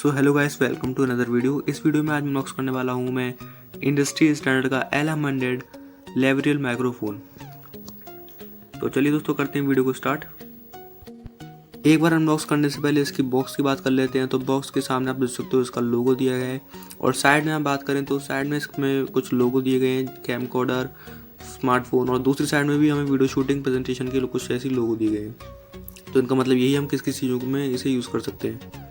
So hello guys, welcome to another video. इस video में आज अनबॉक्स करने वाला हूँ मैं इंडस्ट्री स्टैंडर्ड का LM100 लेवरियल माइक्रोफोन। तो चलिए दोस्तों, करते हैं वीडियो को स्टार्ट। एक बार अनबॉक्स करने से पहले इसकी बॉक्स की बात कर लेते हैं। तो बॉक्स के सामने आप देख सकते हो इसका लोगो दिया गया है, और साइड में आप बात करें तो साइड में इसमें कुछ लोगो दिए गए हैं, कैमकॉर्डर, स्मार्टफोन, और दूसरी साइड में भी हमें वीडियो शूटिंग प्रेजेंटेशन के लिए कुछ ऐसी लोगो दिए गए हैं। तो इनका मतलब यही हम किस किस चीज़ों में इसे यूज़ कर सकते हैं।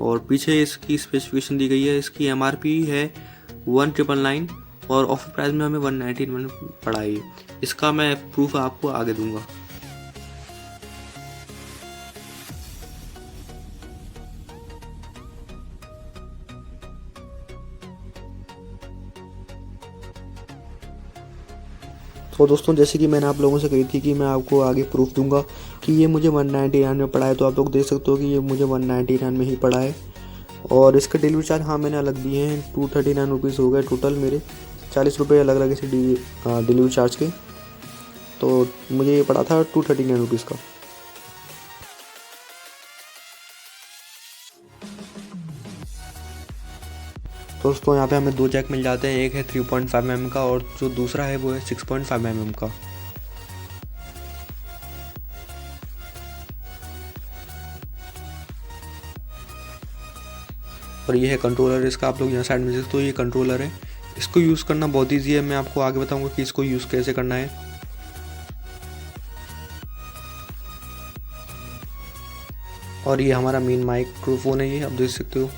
और पीछे इसकी स्पेसिफिकेशन दी गई है। इसकी MRP है 1999 और ऑफर प्राइस में हमें 199 पड़ा है। इसका मैं प्रूफ आपको आगे दूंगा। तो दोस्तों, जैसे कि मैंने आप लोगों से कही थी कि मैं आपको आगे प्रूफ दूंगा कि ये मुझे 199 में पड़ा है, तो आप लोग देख सकते हो कि ये मुझे 199 में ही पड़ा है। और इसका डिलीवरी चार्ज मैं अलग दिए हैं, 239 रुपीज़ हो गए टोटल मेरे, 40 रुपये अलग अलग इसे डिलीवरी चार्ज के। तो मुझे ये पड़ा था 239 रुपीज़ का। तो दोस्तों, यहाँ पे हमें दो जैक मिल जाते हैं। एक है 3.5 mm का और जो दूसरा है वो है 6.5 mm का। और ये है कंट्रोलर इसका। आप लोग यहाँ साइड में देख सकते हो, ये कंट्रोलर है। इसको यूज़ करना बहुत ईजी है। मैं आपको आगे बताऊंगा कि इसको यूज़ कैसे करना है। और ये हमारा मेन माइक्रोफोन है, ये आप देख सकते हो।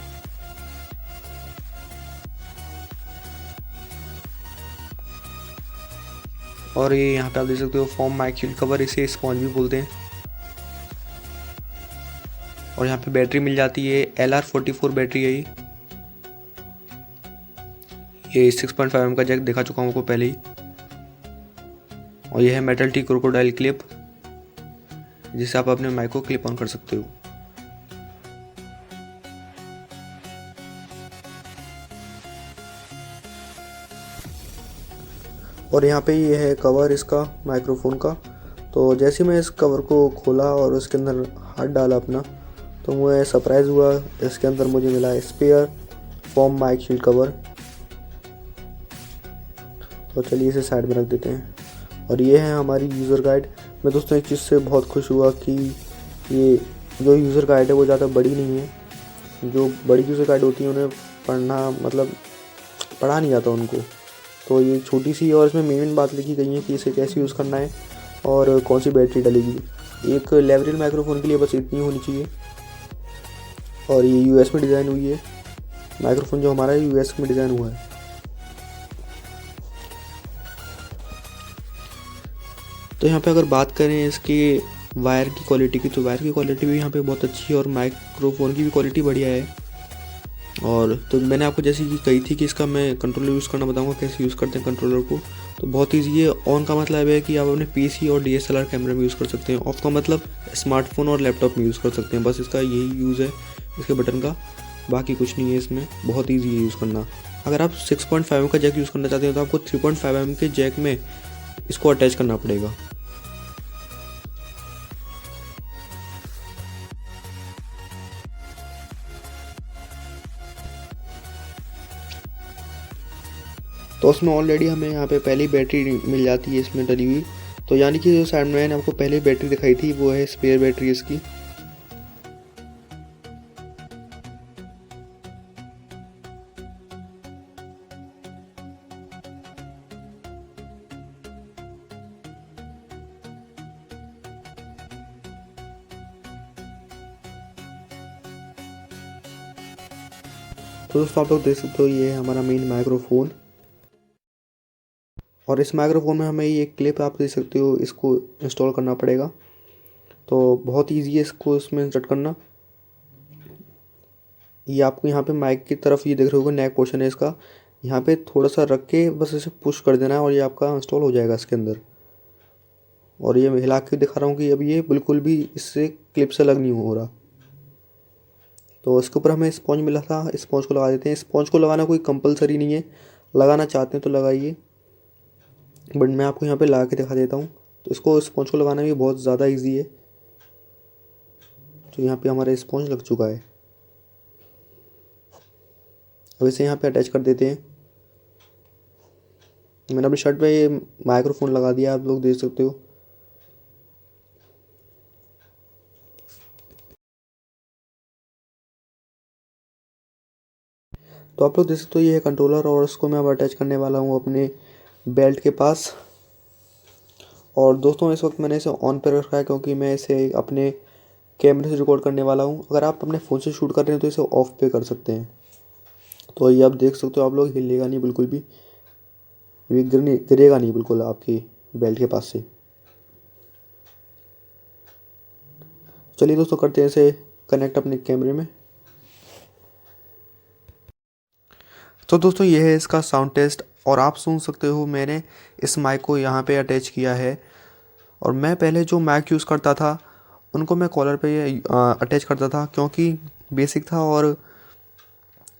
और ये यहाँ पे आप देख सकते हो फॉर्म माइक शील्ड कवर, इसे स्पॉन्ज भी बोलते हैं। और यहाँ पे बैटरी मिल जाती है, LR44 बैटरी है ये 6.5 mm का जैक दिखा चुका हूँ आपको पहले ही। और ये है मेटल टी क्रोकोडाइल क्लिप, जिसे आप अपने माइक को क्लिप ऑन कर सकते हो। और यहाँ पे ये है कवर इसका माइक्रोफोन का। तो जैसे मैं इस कवर को खोला और उसके अंदर हाथ डाला अपना, तो मुझे सरप्राइज़ हुआ। इसके अंदर मुझे मिला spare foam mic shield cover. तो चलिए इसे साइड में रख देते हैं। और ये है हमारी यूज़र गाइड। मैं दोस्तों एक चीज़ से बहुत खुश हुआ कि ये जो यूज़र गाइड है वो ज़्यादा बड़ी नहीं है। जो बड़ी यूज़र गाइड होती है उन्हें पढ़ना पढ़ा नहीं जाता उनको। तो ये छोटी सी, और इसमें मेन बात लिखी गई है कि इसे कैसे यूज़ करना है और कौन सी बैटरी डलेगी। एक लेवरियल माइक्रोफोन के लिए बस इतनी होनी चाहिए। और ये US में डिज़ाइन हुई है। माइक्रोफोन जो हमारा है US में डिज़ाइन हुआ है। तो यहाँ पे अगर बात करें इसके वायर की क्वालिटी की, तो वायर की क्वालिटी भी यहाँ पे बहुत अच्छी है और माइक्रोफोन की भी क्वालिटी बढ़िया है। और तो मैंने आपको जैसे कि कही थी कि इसका मैं कंट्रोलर यूज़ करना बताऊंगा, कैसे यूज़ करते हैं कंट्रोलर को। तो बहुत ईजी है। ऑन का मतलब है कि आप अपने PC और DSLR कैमरे में यूज़ कर सकते हैं। ऑफ का मतलब स्मार्टफोन और लैपटॉप में यूज़ कर सकते हैं। बस इसका यही यूज़ है इसके बटन का, बाकी कुछ नहीं है इसमें। बहुत ईजी है यूज़ करना। अगर आप 6.5 का जैक यूज़ करना चाहते हैं तो आपको 3.5 mm के जैक में इसको अटैच करना पड़ेगा। तो उसमें ऑलरेडी हमें यहाँ पे पहली बैटरी मिल जाती है इसमें डली हुई। तो यानी कि जो साइड में मैंने आपको पहले बैटरी दिखाई थी वो है स्पेयर बैटरी इसकी। तो दोस्तों, आप लोग देख सकते हो ये है हमारा मेन माइक्रोफोन। और इस माइक्रोफोन में हमें ये क्लिप आप देख सकते हो, इसको इंस्टॉल करना पड़ेगा। तो बहुत ईजी है इसको इसमें इंसर्ट करना। ये आपको यहाँ पे माइक की तरफ ये देख रहे होगे, नेक पोर्शन है इसका। यहाँ पे थोड़ा सा रख के बस इसे पुश कर देना है और ये आपका इंस्टॉल हो जाएगा इसके अंदर। और ये मैं हिला के दिखा रहा हूँ कि अब ये बिल्कुल भी इससे क्लिप से अलग नहीं हो रहा। तो इसके ऊपर हमें स्पॉन्ज मिला था, स्पॉन्ज को लगा देते हैं। स्पॉन्ज को लगाना कोई कंपलसरी नहीं है, लगाना चाहते हैं तो लगाइए, बट मैं आपको यहाँ पे लगा के दिखा देता हूँ। तो इसको स्पॉन्ज को लगाना भी बहुत ज़्यादा इजी है। तो यहाँ पे हमारा स्पॉन्ज लग चुका है। अब इसे यहाँ पे अटैच कर देते हैं। मैंने अपनी शर्ट पे ये माइक्रोफोन लगा दिया, आप लोग देख सकते हो। तो आप लोग देख सकते हो ये है कंट्रोलर, और उसको मैं अब अटैच करने वाला हूँ अपने बेल्ट के पास। और दोस्तों इस वक्त मैंने इसे ऑन पर रखा है क्योंकि मैं इसे अपने कैमरे से रिकॉर्ड करने वाला हूँ। अगर आप अपने फ़ोन से शूट कर रहे हैं तो इसे ऑफ पे कर सकते हैं। तो ये आप देख सकते हो, आप लोग हिलेगा नहीं बिल्कुल भी, ये गिरेगा नहीं बिल्कुल आपकी बेल्ट के पास से। चलिए दोस्तों करते हैं इसे कनेक्ट अपने कैमरे में। तो दोस्तों ये है इसका साउंड टेस्ट, और आप सुन सकते हो मैंने इस माइक को यहाँ पे अटैच किया है। और मैं पहले जो माइक यूज़ करता था उनको मैं कॉलर पे अटैच करता था क्योंकि बेसिक था, और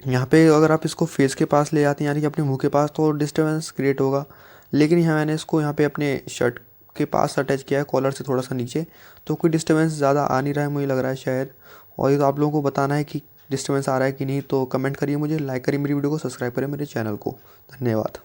यहाँ पे अगर आप इसको फेस के पास ले जाते हैं यानी कि अपने मुंह के पास तो डिस्टर्बेंस क्रिएट होगा। लेकिन यहाँ मैंने इसको यहाँ पे अपने शर्ट के पास अटैच किया है, कॉलर से थोड़ा सा नीचे, तो कोई डिस्टर्बेंस ज़्यादा आ नहीं रहा है मुझे लग रहा है शायद। और ये तो आप लोगों को बताना है कि डिस्टर्बेंस आ रहा है कि नहीं, तो कमेंट करिए मुझे, लाइक करिए मेरी वीडियो को, सब्सक्राइब करें मेरे चैनल को। धन्यवाद।